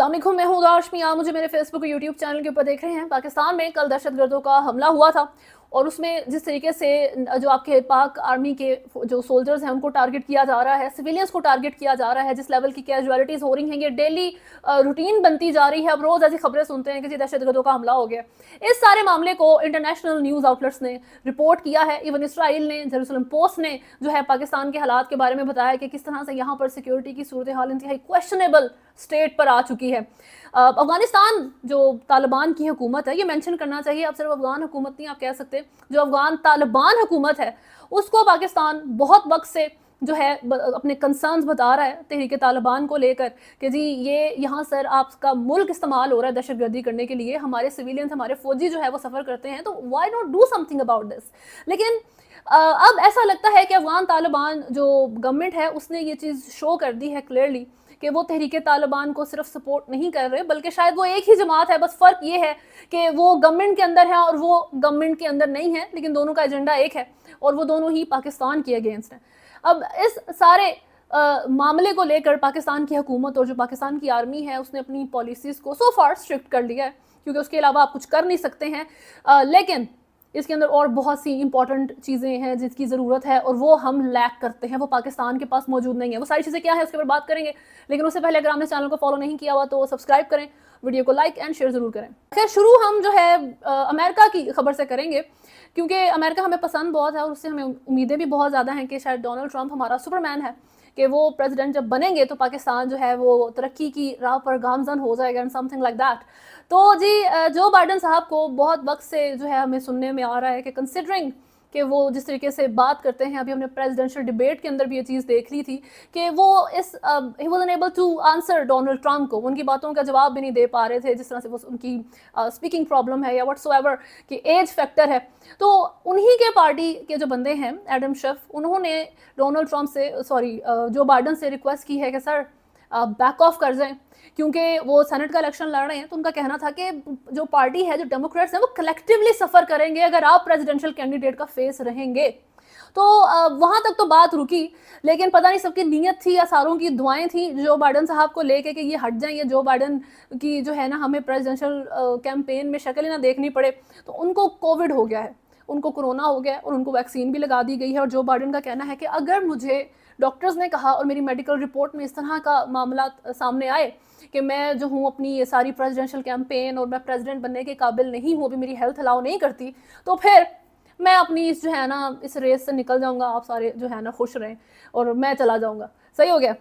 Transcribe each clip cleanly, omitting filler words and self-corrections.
अस्सलाम वालेकुम, मैं हूँ दाशमी। आप मुझे मेरे फेसबुक और यूट्यूब चैनल के ऊपर देख रहे हैं। पाकिस्तान में कल दहशतगर्दों का हमला हुआ था और उसमें जिस तरीके से जो आपके पाक आर्मी के जो सोल्जर्स हैं उनको टारगेट किया जा रहा है, सिविलियंस को टारगेट किया जा रहा है, जिस लेवल की कैजुअलिटीज़ हो रही हैं, ये डेली रूटीन बनती जा रही है। अब रोज़ ऐसी खबरें सुनते हैं कि जी दहशतगर्दों का हमला हो गया। इस सारे मामले को इंटरनेशनल न्यूज़ आउटलेट्स ने रिपोर्ट किया है। इवन इसराइल ने, जेरूसलम पोस्ट ने जो है पाकिस्तान के हालात के बारे में बताया कि किस तरह से यहाँ पर सिक्योरिटी की सूरत हाल इंतहाई क्वेश्चनेबल स्टेट पर आ चुकी है। अफगानिस्तान जो तालिबान की हुकूमत है, ये मेंशन करना चाहिए, आप सिर्फ अफगान हुकूमत नहीं आप कह सकते, जो अफगान तालिबान हुकूमत है उसको पाकिस्तान बहुत वक्त से जो है अपने कंसर्न्स बता रहा है तहरीक तालिबान को लेकर कि जी ये यहाँ सर आपका मुल्क इस्तेमाल हो रहा है दहशतगर्दी करने के लिए, हमारे सिविलियंस, हमारे फौजी जो है वो सफ़र करते हैं, तो why not do something about this. लेकिन अब ऐसा लगता है कि अफगान तालिबान जो गवर्नमेंट है उसने ये चीज़ शो कर दी है क्लियरली कि वो तहरीक तालिबान को सिर्फ सपोर्ट नहीं कर रहे, बल्कि शायद वो एक ही जमात है। बस फ़र्क ये है कि वो गवर्नमेंट के अंदर है और वो गवर्नमेंट के अंदर नहीं है, लेकिन दोनों का एजेंडा एक है और वो दोनों ही पाकिस्तान के अगेंस्ट हैं। अब इस सारे मामले को लेकर पाकिस्तान की हुकूमत और जो पाकिस्तान की आर्मी है उसने अपनी पॉलिसीज़ को सो फार स्ट्रिक्ट कर लिया है, क्योंकि उसके अलावा आप कुछ कर नहीं सकते हैं। लेकिन इसके अंदर और बहुत सी इंपॉर्टेंट चीज़ें हैं जिसकी ज़रूरत है और वो हम लैक करते हैं, वो पाकिस्तान के पास मौजूद नहीं है। वो सारी चीज़ें क्या है उसके ऊपर बात करेंगे, लेकिन उससे पहले अगर आपने चैनल को फॉलो नहीं किया हुआ तो सब्सक्राइब करें, वीडियो को लाइक एंड शेयर ज़रूर करें। खैर, शुरू हम जो है अमेरिका की खबर से करेंगे, क्योंकि अमेरिका हमें पसंद बहुत है और उससे हमें उम्मीदें भी बहुत ज़्यादा हैं कि शायद डोनाल्ड ट्रंप हमारा सुपरमैन है कि वो प्रेसिडेंट जब बनेंगे तो पाकिस्तान जो है वो तरक्की की राह पर गामजन हो जाएगा एंड समथिंग लाइक दैट। तो जी जो बाइडन साहब को बहुत वक्त से जो है हमें सुनने में आ रहा है कि कंसिडरिंग कि वो जिस तरीके से बात करते हैं, अभी हमने प्रेसिडेंशियल डिबेट के अंदर भी ये चीज़ देख ली थी कि वो ही was unable to answer Donald Trump को, उनकी बातों का जवाब भी नहीं दे पा रहे थे, जिस तरह से वो उनकी स्पीकिंग प्रॉब्लम है या व्हाट्सोएवर कि एज फैक्टर है। तो उन्हीं के पार्टी के जो बंदे हैं एडम शेफ, उन्होंने डोनाल्ड ट्रंप से जो बाइडन से रिक्वेस्ट की है कि सर बैक ऑफ कर जाएं, क्योंकि वो सेनेट का इलेक्शन लड़ रहे हैं। तो उनका कहना था कि जो पार्टी है, जो डेमोक्रेट्स हैं, वो कलेक्टिवली सफ़र करेंगे अगर आप प्रेसिडेंशियल कैंडिडेट का फेस रहेंगे। तो वहाँ तक तो बात रुकी, लेकिन पता नहीं सबकी नीयत थी या सारों की दुआएं थी जो बाइडन साहब को लेके कि ये हट जाएं, ये जो बाइडन की जो है ना हमें प्रेसिडेंशियल कैंपेन में शक्ल ही ना देखनी पड़े। तो उनको कोविड हो गया है, उनको कोरोना हो गया है और उनको वैक्सीन भी लगा दी गई है। और जो बाइडन का कहना है कि अगर मुझे डॉक्टर्स ने कहा और मेरी मेडिकल रिपोर्ट में इस तरह का मामला सामने आए कि मैं जो हूँ अपनी ये सारी प्रेसिडेंशियल कैंपेन और मैं प्रेसिडेंट बनने के काबिल नहीं हूँ, अभी मेरी हेल्थ अलाउ नहीं करती, तो फिर मैं अपनी इस जो है ना इस रेस से निकल जाऊँगा, आप सारे जो है ना खुश रहें और मैं चला जाऊँगा। सही हो गया।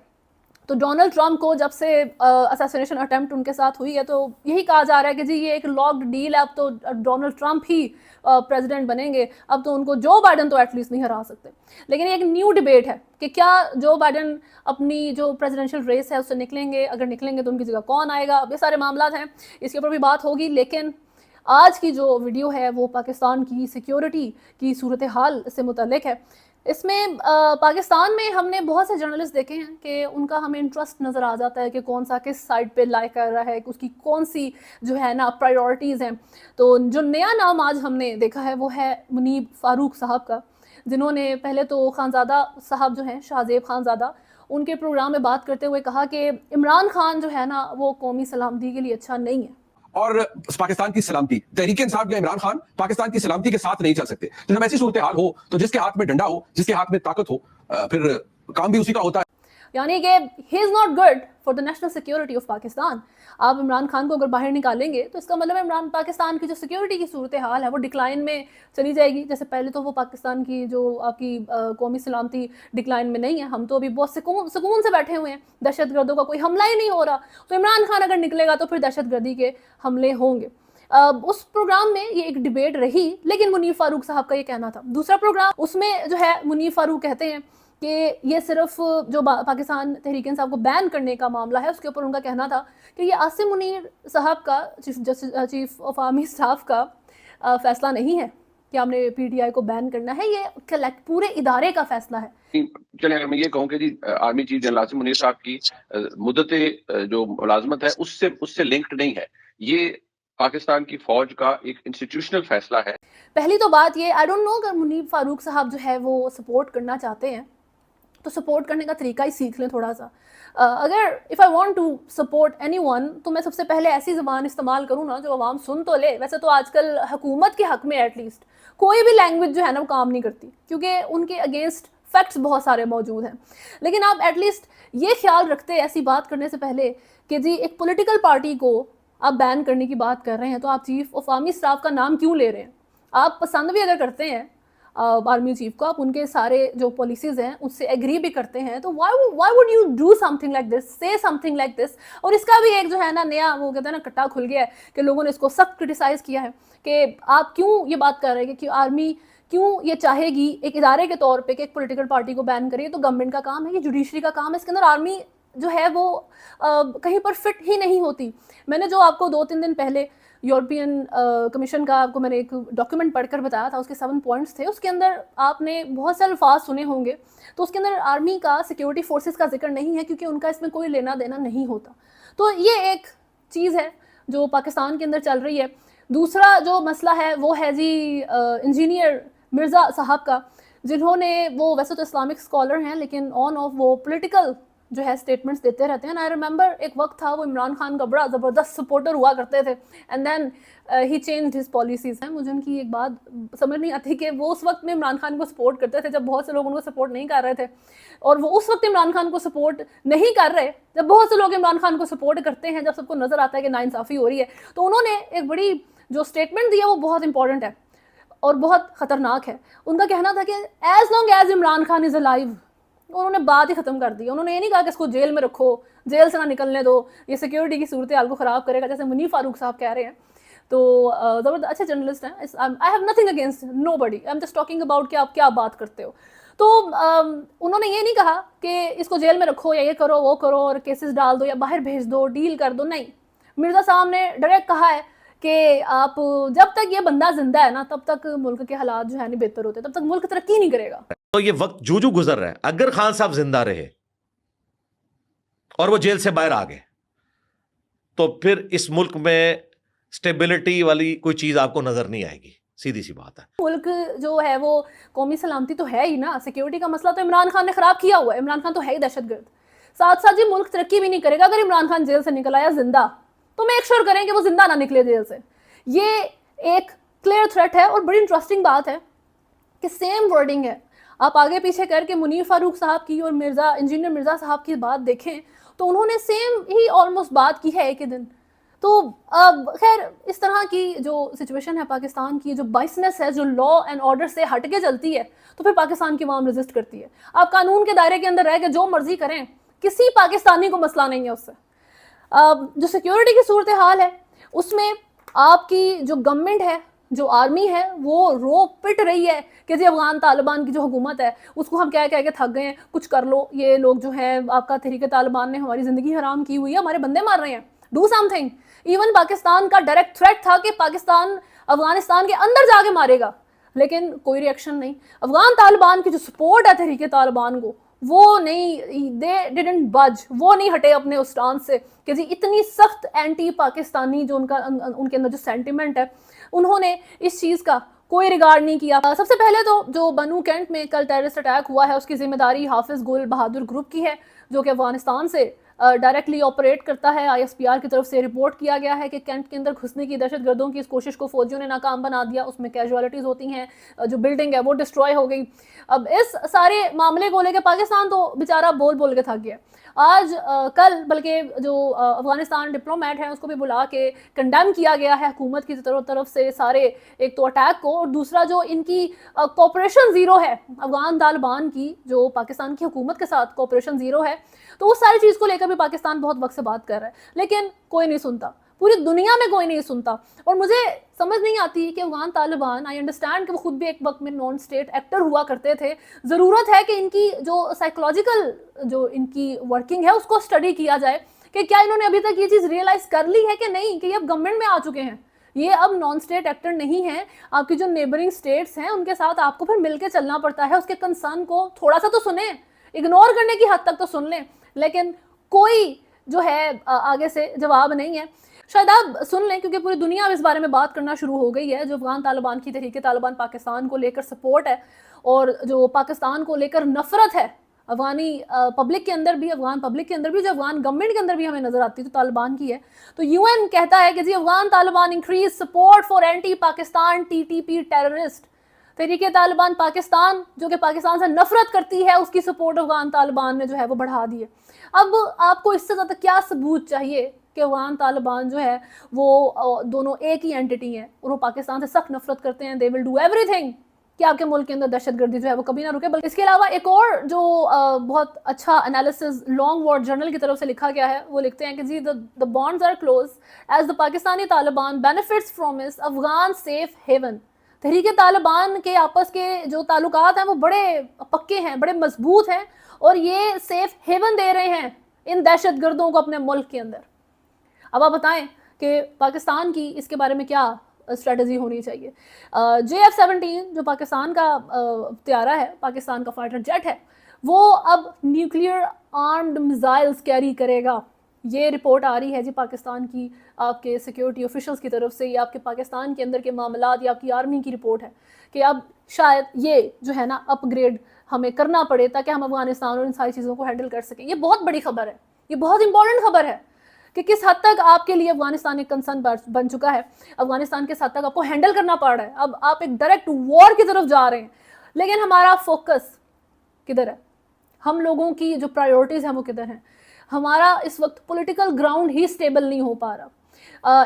तो डोनाल्ड ट्रंप को जब से असैसिनेशन अटेम्प्ट उनके साथ हुई है तो यही कहा जा रहा है कि जी ये एक लॉक्ड डील है, अब तो डोनाल्ड ट्रंप ही प्रेसिडेंट बनेंगे, अब तो उनको जो बाइडन तो एटलीस्ट नहीं हरा सकते। लेकिन एक न्यू डिबेट है कि क्या जो बाइडन अपनी जो प्रेसिडेंशियल रेस है उससे निकलेंगे, अगर निकलेंगे तो उनकी जगह कौन आएगा। अब ये सारे मामला हैं, इसके ऊपर भी बात होगी। लेकिन आज की जो वीडियो है वो पाकिस्तान की सिक्योरिटी की सूरत हाल से मुतल्लिक है। इसमें पाकिस्तान में हमने बहुत से जर्नलिस्ट देखे हैं कि उनका हमें इंटरेस्ट नज़र आ जाता है कि कौन सा किस साइड पे लाई कर रहा है, उसकी कौन सी जो है ना प्रायोरिटीज़ हैं। तो जो नया नाम आज हमने देखा है वो है मुनीब फ़ारूक साहब का, जिन्होंने पहले तो खानज़ादा साहब जो हैं, शाहजेब खानज़ादा, उनके प्रोग्राम में बात करते हुए कहा कि इमरान खान जो है ना वो कौमी सलामती के लिए अच्छा नहीं है और पाकिस्तान की सलामती, तहरीक इंसाफ या इमरान खान पाकिस्तान की सलामती के साथ नहीं चल सकते। तो जब ऐसी सूरत हाल हो तो जिसके हाथ में डंडा हो, जिसके हाथ में ताकत हो, फिर काम भी उसी का होता है। यानी कि he is not good for the national security of Pakistan. आप इमरान खान को अगर बाहर निकालेंगे तो इसका मतलब इमरान पाकिस्तान की जो सिक्योरिटी की सूरत हाल है वो डिक्लाइन में चली जाएगी। जैसे पहले तो वो पाकिस्तान की जो आपकी कौमी सलामती डिक्लाइन में नहीं है, हम तो अभी बहुत सुकून से बैठे हुए हैं, दहशतगर्दों का कोई हमला ही नहीं हो रहा। तो इमरान खान अगर निकलेगा तो फिर दहशतगर्दी के हमले होंगे। उस प्रोग्राम में ये एक डिबेट रही, लेकिन मुनीब फ़ारूक साहब का ये कहना था। दूसरा प्रोग्राम, उसमें जो है मुनीब फ़ारूक कहते हैं कि ये सिर्फ जो पाकिस्तान तहरीक इंसाफ को बैन करने का मामला है उसके ऊपर उनका कहना था कि ये आसिम मुनीर साहब का, चीफ ऑफ आर्मी स्टाफ का फैसला नहीं है कि हमने पीटीआई को बैन करना है, ये पूरे इदारे का फैसला है। चलिए, अगर मैं ये कहूँ कि जी army chief general Asim Munir साहब की मुद्दत जो मुलाजमत है उससे लिंक्ड नहीं है, ये पाकिस्तान की फौज का एक इंस्टीट्यूशनल फैसला है। पहली तो बात ये, आई डोंट नो अगर मुनीब फ़ारूक साहब जो है वो सपोर्ट करना चाहते हैं तो सपोर्ट करने का तरीका ही सीख लें थोड़ा सा। अगर if I want to support anyone तो मैं सबसे पहले ऐसी ज़बान इस्तेमाल करूँ ना जो आवाम सुन तो ले। वैसे तो आजकल हुकूमत के हक़ में एटलीस्ट कोई भी लैंग्वेज जो है ना वो काम नहीं करती, क्योंकि उनके अगेंस्ट फैक्ट्स बहुत सारे मौजूद हैं। लेकिन आप एटलीस्ट ये ख्याल रखते ऐसी बात करने से पहले कि जी एक पॉलिटिकल पार्टी को आप बैन करने की बात कर रहे हैं तो आप चीफ ऑफ आर्मी स्टाफ का नाम क्यों ले रहे हैं? आप पसंद भी अगर करते हैं आर्मी चीफ को, आप उनके सारे जो पॉलिसीज़ हैं उससे एग्री भी करते हैं, तो why would you do something like this, से समथिंग लाइक दिस। और इसका भी एक जो है ना नया वो कहते हैं ना कट्टा खुल गया है कि लोगों ने इसको सख्त क्रिटिसाइज़ किया है कि आप क्यों ये बात कर रहे हैं कि आर्मी क्यों ये चाहेगी एक इदारे के तौर पे कि एक पॉलिटिकल पार्टी को बैन करिए। तो गवर्नमेंट का काम है, ये जुडिशरी का काम है, इसके अंदर आर्मी जो है वो कहीं पर फिट ही नहीं होती। मैंने जो आपको 2-3 दिन पहले यूरोपियन कमीशन का आपको मैंने एक डॉक्यूमेंट पढ़कर बताया था, उसके 7 पॉइंट्स थे, उसके अंदर आपने बहुत से अल्फाज सुने होंगे, तो उसके अंदर आर्मी का सिक्योरिटी फोर्सेस का जिक्र नहीं है क्योंकि उनका इसमें कोई लेना देना नहीं होता। तो ये एक चीज़ है जो पाकिस्तान के अंदर चल रही है। दूसरा जो मसला है वो है जी इंजीनियर मिर्ज़ा साहब का, जिन्होंने वो वैसे तो इस्लामिक स्कॉलर हैं लेकिन ऑन ऑफ वो पॉलिटिकल जो है स्टेटमेंट्स देते रहते हैं। आई रिमेंबर एक वक्त था वो इमरान खान का बड़ा ज़बरदस्त सपोर्टर हुआ करते थे and then he changed his policies हैं। मुझे उनकी एक बात समझ नहीं आती कि वो उस वक्त में इमरान खान को सपोर्ट करते थे जब बहुत से लोग उनको सपोर्ट नहीं कर रहे थे, और वो उस वक्त इमरान खान को सपोर्ट नहीं कर रहे जब बहुत से लोग इमरान खान को सपोर्ट करते हैं, जब सबको नज़र आता है कि नाइंसाफ़ी हो रही है। तो उन्होंने एक बड़ी जो स्टेटमेंट दिया वो बहुत इंपॉर्टेंट है और बहुत ख़तरनाक है। उनका कहना था कि as long as Imran Khan is alive, उन्होंने बात ही ख़त्म कर दी। उन्होंने ये नहीं कहा कि इसको जेल में रखो, जेल से ना निकलने दो, ये सिक्योरिटी की सूरत हाल को ख़राब करेगा, जैसे मुनीर फारूक साहब कह रहे हैं। तो ज़बरदस्त अच्छे जर्नलिस्ट हैं, I have nothing against nobody, I am just talking about कि आप क्या बात करते हो। तो उन्होंने ये नहीं कहा कि इसको जेल में रखो या ये करो वो करो और केसेस डाल दो या बाहर भेज दो, डील कर दो, नहीं। मिर्ज़ा साहब ने डायरेक्ट कहा है कि आप जब तक ये बंदा जिंदा है ना तब तक मुल्क के हालात जो है नहीं बेहतर होते, तब तक मुल्क तरक्की नहीं करेगा। तो ये वक्त जूझू गुजर रहा है, अगर खान साहब जिंदा रहे और वो जेल से बाहर आ गए तो फिर इस मुल्क में स्टेबिलिटी वाली कोई चीज आपको नजर नहीं आएगी, सीधी सी बात है। मुल्क जो है वो कौमी सलामती तो है ही ना, सिक्योरिटी का मसला तो इमरान खान ने खराब किया हुआ है। इमरान खान तो है ही दहशतगर्द, साथ साथ जी मुल्क तरक्की भी नहीं करेगा। अगर इमरान खान जेल से निकल आया जिंदा तो मेक श्योर करें कि वो जिंदा ना निकले जेल से। ये एक क्लियर थ्रेट है। और बड़ी इंटरेस्टिंग बात है कि सेम वर्डिंग है, आप आगे पीछे करके मुनीर फारूक साहब की और इंजीनियर मिर्ज़ा साहब की बात देखें तो उन्होंने सेम ही ऑलमोस्ट बात की है एक ही दिन। तो अब खैर इस तरह की जो सिचुएशन है पाकिस्तान की, जो बाइसनेस है, जो लॉ एंड ऑर्डर से हट के चलती है, तो फिर पाकिस्तान की आवाम रेजिस्ट करती है। आप कानून के दायरे के अंदर रह के जो मर्जी करें, किसी पाकिस्तानी को मसला नहीं है उससे। जो सिक्योरिटी की सूरत हाल है उसमें आपकी जो गवर्नमेंट है, जो आर्मी है, वो रो पिट रही है कि जी अफगान तालिबान की जो हुकूमत है उसको हम कह के थक गए हैं, कुछ कर लो, ये लोग जो हैं आपका तहरीक तालिबान ने हमारी ज़िंदगी हराम की हुई है, हमारे बंदे मार रहे हैं, डू समथिंग। इवन पाकिस्तान का डायरेक्ट थ्रेट था कि पाकिस्तान अफगानिस्तान के अंदर जाके मारेगा, लेकिन कोई रिएक्शन नहीं। अफगान तालिबान की जो सपोर्ट है तहरीक तालिबान को, वो नहीं, दे डिडंट बज, वो नहीं हटे अपने उस स्टांस से कि जी इतनी सख्त एंटी पाकिस्तानी जो उनके अंदर जो सेंटिमेंट है, उन्होंने इस चीज़ का कोई रिगार्ड नहीं किया। सबसे पहले तो जो बनू कैंट में कल टेररिस्ट अटैक हुआ है उसकी जिम्मेदारी हाफिज गुल बहादुर ग्रुप की है, जो कि अफगानिस्तान से डायरेक्टली ऑपरेट करता है। ISPR की तरफ से रिपोर्ट किया गया है कि कैंट के अंदर घुसने की दहशतगर्दों की इस कोशिश को फौजियों ने नाकाम बना दिया, उसमें कैजुअलिटीज़ होती हैं, जो बिल्डिंग है वो डिस्ट्रॉय हो गई। अब इस सारे मामले को लेकर पाकिस्तान तो बेचारा बोल के थक गया। आज कल बल्कि जो अफगानिस्तान डिप्लोमेट हैं उसको भी बुला के कंडेम किया गया है हुकूमत की तरफ से सारे, एक तो अटैक को, और दूसरा जो इनकी कोऑपरेशन ज़ीरो है अफगान तालिबान की, जो पाकिस्तान की हुकूमत के साथ कोऑपरेशन ज़ीरो है। तो उस सारी चीज़ को लेकर भी पाकिस्तान बहुत वक्त से बात कर रहा है, लेकिन कोई नहीं सुनता, पूरी दुनिया में कोई नहीं सुनता। और मुझे समझ नहीं आती कि अफगान तालिबान, आई अंडरस्टैंड कि वो खुद भी एक वक्त में नॉन स्टेट एक्टर हुआ करते थे, ज़रूरत है कि इनकी जो साइकोलॉजिकल जो इनकी वर्किंग है उसको स्टडी किया जाए कि क्या इन्होंने अभी तक ये चीज़ रियलाइज़ कर ली है कि नहीं, कि ये अब गवर्नमेंट में आ चुके हैं, ये अब नॉन स्टेट एक्टर नहीं है। आपकी जो नेबरिंग स्टेट्स हैं उनके साथ आपको फिर मिलकर चलना पड़ता है, उसके कंसर्न को थोड़ा सा तो सुने, इग्नोर करने की हद तक तो सुन लें, लेकिन कोई जो है आगे से जवाब नहीं है। शायद आप सुन लें क्योंकि पूरी दुनिया इस बारे में बात करना शुरू हो गई है। जो अफगान तालिबान की तहरीक तालिबान पाकिस्तान को लेकर सपोर्ट है और जो पाकिस्तान को लेकर नफरत है अफगानी पब्लिक के अंदर भी, अफगान पब्लिक के अंदर भी, जो अफगान गवर्नमेंट के अंदर भी हमें नजर आती है, तो तालिबान की है। तो यूएन कहता है कि जी Afghan Taliban increase support for anti Pakistan TTP terrorist, Tehreek Taliban Pakistan जो कि पाकिस्तान से नफरत करती है, उसकी सपोर्ट अफगान तालिबान ने जो है वो बढ़ा दी है। अब आपको इससे ज़्यादा क्या सबूत चाहिए कि अफगान तालिबान जो है वो दोनों एक ही एंटिटी हैं और वो पाकिस्तान से सख्त नफरत करते हैं। दे विल डू एवरीथिंग कि आपके मुल्क के अंदर दहशतगर्दी जो है वो कभी ना रुके। बल्कि इसके अलावा एक और जो बहुत अच्छा एनालिसिस लॉन्ग वॉर जर्नल की तरफ से लिखा गया है, वो लिखते हैं कि जी the bonds are close as the Pakistani Taliban benefits from इस अफगान सेफ हेवन। तहरीक तालिबान के आपस के जो ताल्लुकात हैं वो बड़े पक्के हैं, बड़े मजबूत हैं, और ये सेफ हेवन दे रहे हैं इन दहशतगर्दों को अपने मुल्क के अंदर। अब आप बताएं कि पाकिस्तान की इसके बारे में क्या स्ट्रेटजी होनी चाहिए। JF-17 जो पाकिस्तान का त्यारा है, पाकिस्तान का फाइटर जेट है, वो अब न्यूक्लियर आर्म्ड मिसाइल्स कैरी करेगा। ये रिपोर्ट आ रही है जी पाकिस्तान की आपके सिक्योरिटी ऑफिशियल्स की तरफ से, ये आपके पाकिस्तान के अंदर के मामलात या आपकी आर्मी की रिपोर्ट है कि अब शायद ये जो है ना अपग्रेड हमें करना पड़े ताकि हम अफगानिस्तान और इन सारी चीज़ों को हैंडल कर सकें। ये बहुत बड़ी खबर है, ये बहुत इंपॉर्टेंट खबर है कि किस हद तक आपके लिए अफगानिस्तान एक कंसर्न बन चुका है, अफगानिस्तान किस हद तक आपको हैंडल करना पड़ रहा है। अब आप एक डायरेक्ट वॉर की तरफ जा रहे हैं, लेकिन हमारा फोकस किधर है, हम लोगों की जो प्रायोरिटीज़ हैं वो किधर हैं। हमारा इस वक्त पॉलिटिकल ग्राउंड ही स्टेबल नहीं हो पा रहा।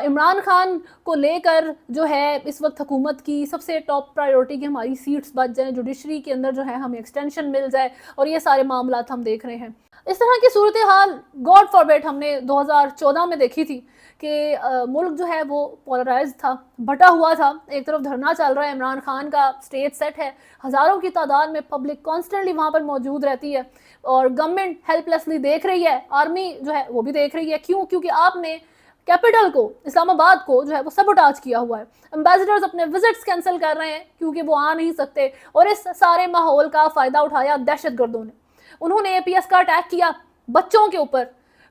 इमरान खान को लेकर जो है इस वक्त हुकूमत की सबसे टॉप प्रायोरिटी कि हमारी सीट्स बच जाएं, जुडिशरी के अंदर जो है हमें एक्सटेंशन मिल जाए, और ये सारे मामला हम देख रहे हैं। इस तरह की सूरत हाल गॉड फॉरबिड हमने 2014 में देखी थी कि मुल्क जो है वो पोलराइज था, बटा हुआ था। एक तरफ धरना चल रहा है, इमरान खान का स्टेज सेट है, हज़ारों की तादाद में पब्लिक कॉन्स्टेंटली वहाँ पर मौजूद रहती है, और गवर्नमेंट हेल्पलेसली देख रही है, आर्मी जो है वो भी देख रही है। क्यों? क्योंकि आपने कैपिटल को, इस्लामाबाद को जो है वो सबोटाज किया हुआ है। एम्बेसडर्स अपने विजिट्स कैंसिल कर रहे हैं क्योंकि वो आ नहीं सकते, और इस सारे माहौल का फ़ायदा उठाया दहशतगर्दों ने। उन्होंने APS का अटैक किया बच्चों के ऊपर,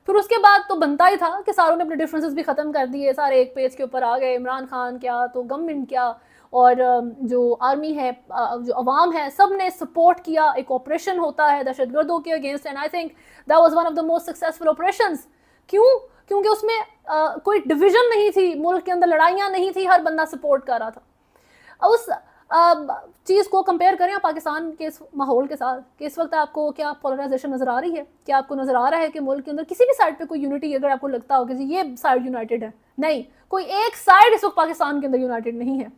फिर उसके बाद तो बनता ही था कि सारों ने अपने डिफरेंसेस भी ख़त्म कर दिए, सारे एक पेज के ऊपर आ गए। इमरान खान क्या तो गवर्नमेंट क्या, और जो आर्मी है, जो अवाम है, सब ने सपोर्ट किया। एक ऑपरेशन होता है दहशतगर्दों के against, and I think that was one of the most successful operations. क्यों? क्योंकि उसमें कोई डिवीजन नहीं थी, मुल्क के अंदर लड़ाइयाँ नहीं थी, हर बंदा सपोर्ट कर रहा था। अब उस चीज़ को कंपेयर करें पाकिस्तान के इस माहौल के साथ कि इस वक्त आपको क्या पोलराइजेशन नज़र आ रही है? क्या आपको नज़र आ रहा है कि मुल्क के अंदर किसी भी साइड पे कोई यूनिटी, अगर आपको लगता हो कि जी ये साइड यूनाइटेड है? नहीं, कोई एक साइड इस वक्त पाकिस्तान के अंदर यूनाइटेड नहीं है।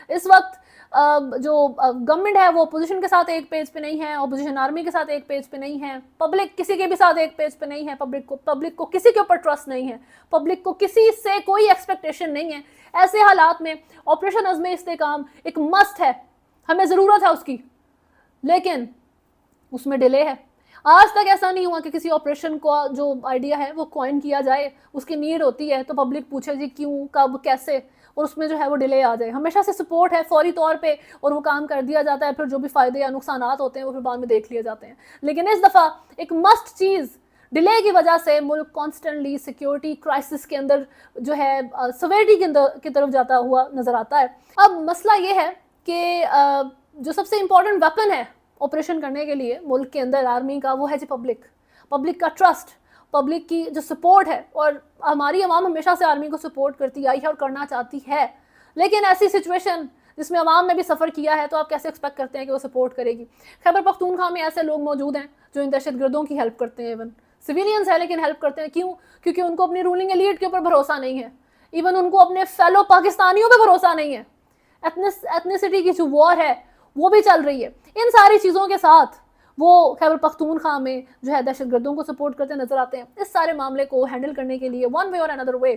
इस वक्त जो गवर्नमेंट है वो अपोजिशन के साथ एक पेज पे नहीं है, अपोजिशन आर्मी के साथ एक पेज पे नहीं है, पब्लिक किसी के भी साथ एक पेज पे नहीं है, पब्लिक को किसी के ऊपर ट्रस्ट नहीं है, पब्लिक को किसी से कोई एक्सपेक्टेशन नहीं है। ऐसे हालात में ऑपरेशन अज़्म इस्तेकाम एक मस्ट है, हमें ज़रूरत है उसकी, लेकिन उसमें डिले है। आज तक ऐसा नहीं हुआ कि किसी ऑपरेशन का जो आइडिया है वो कॉइन किया जाए, उसकी नीड होती है तो पब्लिक पूछे जी क्यों, कब, कैसे, और उसमें जो है वो डिले आ जाए। हमेशा से सपोर्ट है फौरी तौर पे, और वो काम कर दिया जाता है, फिर जो भी फ़ायदे या नुकसानात होते हैं वो फिर बाद में देख लिए जाते हैं। लेकिन इस दफ़ा एक मस्ट चीज़ डिले की वजह से मुल्क कॉन्स्टेंटली सिक्योरिटी क्राइसिस के अंदर जो है सवेरिटी की तरफ जाता हुआ नज़र आता है। अब मसला ये है कि जो सबसे इम्पॉर्टेंट वेपन है ऑपरेशन करने के लिए मुल्क के अंदर आर्मी का, वो है जी पब्लिक का ट्रस्ट, पब्लिक की जो सपोर्ट है। और हमारी आवाम हमेशा से आर्मी को सपोर्ट करती आई है और करना चाहती है, लेकिन ऐसी सिचुएशन जिसमें आवाम ने भी सफ़र किया है तो आप कैसे एक्सपेक्ट करते हैं कि वो सपोर्ट करेगी? खैबर पख्तूनख्वा में ऐसे लोग मौजूद हैं जो इन दहशतगर्दों की हेल्प करते हैं, इवन सिविलियंस है लेकिन हेल्प करते हैं। क्यों? क्योंकि उनको अपनी रूलिंग एलीट के ऊपर भरोसा नहीं है, इवन उनको अपने फेलो पाकिस्तानियों पर भरोसा नहीं है। एथनिसिटी की जो वॉर है वो भी चल रही है। इन सारी चीज़ों के साथ वो खैबर पख्तूनख्वा में जो है दहशतगर्दों को सपोर्ट करते नजर आते हैं। इस सारे मामले को हैंडल करने के लिए वन वे और अनदर वे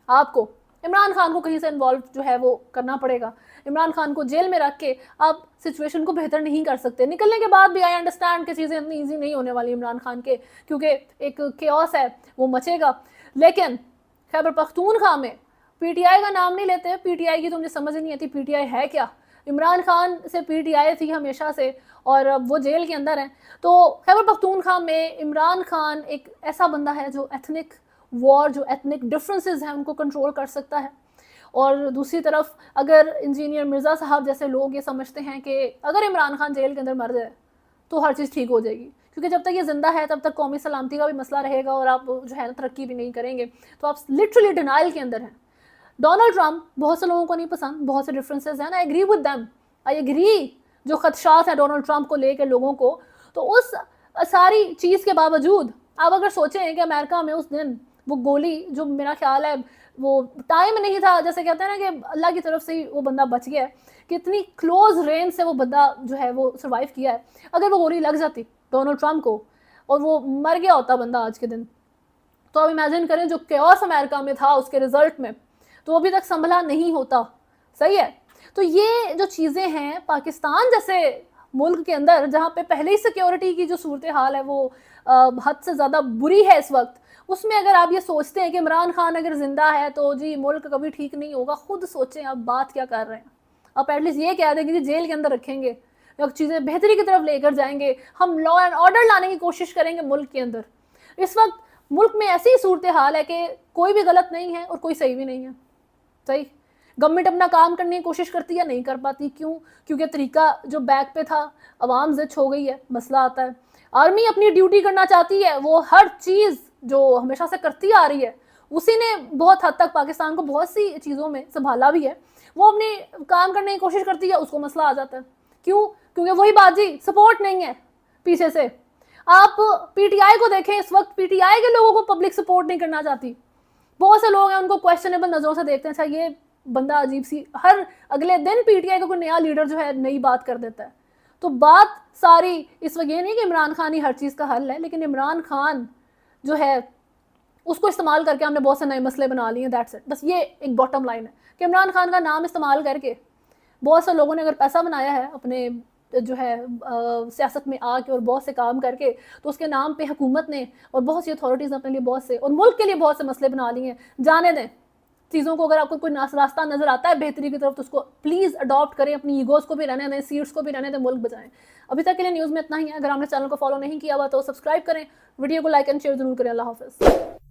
आपको इमरान खान को कहीं से इन्वॉल्व जो है वो करना पड़ेगा। इमरान खान को जेल में रख के आप सिचुएशन को बेहतर नहीं कर सकते। निकलने के बाद भी आई अंडरस्टैंड कि चीज़ें इतनी ईजी नहीं होने वाली इमरान खान के, क्योंकि एक केओस है वो मचेगा। लेकिन खैबर पख्तूनख्वा में PTI का नाम नहीं लेते, PTI की तो मुझे समझ नहीं आती PTI है क्या। इमरान खान से PTI थी हमेशा से और वो जेल के अंदर हैं। तो खैबर पख्तूनख्वा में इमरान खान एक ऐसा बंदा है जो एथनिक वॉर, जो एथनिक डिफरेंसेस हैं उनको कंट्रोल कर सकता है। और दूसरी तरफ अगर इंजीनियर मिर्ज़ा साहब जैसे लोग ये समझते हैं कि अगर इमरान खान जेल के अंदर मर जाए तो हर चीज़ ठीक हो जाएगी, क्योंकि जब तक ये जिंदा है तब तक कौमी सलामती का भी मसला रहेगा और आप जो है ना तरक्की भी नहीं करेंगे। तो आप लिटरली डिनाइल के अंदर हैं। डोनाल्ड ट्रंप बहुत से लोगों को नहीं पसंद, बहुत से डिफरेंसेस हैं, I agree with them, I agree जो खदशात हैं डोनाल्ड ट्रंप को लेकर लोगों को, तो उस सारी चीज़ के बावजूद आप अगर सोचें कि अमेरिका में उस दिन वो गोली, जो मेरा ख्याल है वो टाइम नहीं था, जैसे कहते हैं ना कि अल्लाह की तरफ से ही वो बंदा बच गया है, कि इतनी क्लोज रेंज से वो बंदा जो है वो सर्वाइव किया है। अगर वो गोली लग जाती डोनाल्ड ट्रंप को और वो मर गया होता बंदा आज के दिन, तो अब इमेजिन करें जो केओस अमेरिका में था उसके रिजल्ट में, तो अभी तक संभला नहीं होता। सही है। तो ये जो चीज़ें हैं पाकिस्तान जैसे मुल्क के अंदर, जहाँ पे पहले ही सिक्योरिटी की जो सूरत हाल है वो हद से ज़्यादा बुरी है इस वक्त, उसमें अगर आप ये सोचते हैं कि इमरान खान अगर ज़िंदा है तो जी मुल्क कभी ठीक नहीं होगा, खुद सोचें आप बात क्या कर रहे हैं। आप एटलीस्ट ये कह दें कि जेल के अंदर रखेंगे या चीज़ें बेहतरी की तरफ लेकर जाएंगे, हम लॉ एंड ऑर्डर लाने की कोशिश करेंगे मुल्क के अंदर। इस वक्त मुल्क में ऐसी सूरत हाल है कि कोई भी गलत नहीं है और कोई सही भी नहीं है। सही, गवर्नमेंट अपना काम करने की कोशिश करती है, नहीं कर पाती। क्यों? क्योंकि तरीका जो बैक पे था अवाम ज़िद हो गई है, मसला आता है। आर्मी अपनी ड्यूटी करना चाहती है, वो हर चीज़ जो हमेशा से करती आ रही है, उसी ने बहुत हद तक पाकिस्तान को बहुत सी चीज़ों में संभाला भी है। वो अपने काम करने की कोशिश करती है, उसको मसला आ जाता है। क्यों? क्योंकि वही बात जी, सपोर्ट नहीं है पीछे से। आप पीटीआई को देखें, इस वक्त पीटीआई के लोगों को पब्लिक सपोर्ट नहीं करना चाहती। बहुत से लोग हैं उनको क्वेश्चनेबल नज़रों से देखते हैं, अच्छा ये बंदा अजीब सी, हर अगले दिन पीटीआई का कोई नया लीडर जो है नई बात कर देता है। तो बात सारी इस वक्त ये नहीं कि इमरान खान ही हर चीज़ का हल है, लेकिन इमरान खान जो है उसको इस्तेमाल करके हमने बहुत से नए मसले बना लिए हैं। That's it. बस ये एक बॉटम लाइन है कि इमरान खान का नाम इस्तेमाल करके बहुत से लोगों ने अगर पैसा बनाया है अपने जो है सियासत में आके और बहुत से काम करके, तो उसके नाम पे हुकूमत ने और बहुत सी अथॉरिटीज़ अपने लिए बहुत से और मुल्क के लिए बहुत से मसले बना लिए हैं। जाने दें चीज़ों को। अगर आपको कोई रास्ता नज़र आता है बेहतरी की तरफ तो उसको प्लीज़ अडॉप्ट करें, अपनी ईगोज़ को भी रहने दें, सीट्स को भी रहने दें, मुल्क बचाएं। अभी तक के लिए न्यूज़ में इतना ही है। अगर आपने चैनल को फॉलो नहीं किया हुआ तो सब्सक्राइब करें, वीडियो को लाइक एंड शेयर जरूर करें। अल्लाह हाफ़िज़।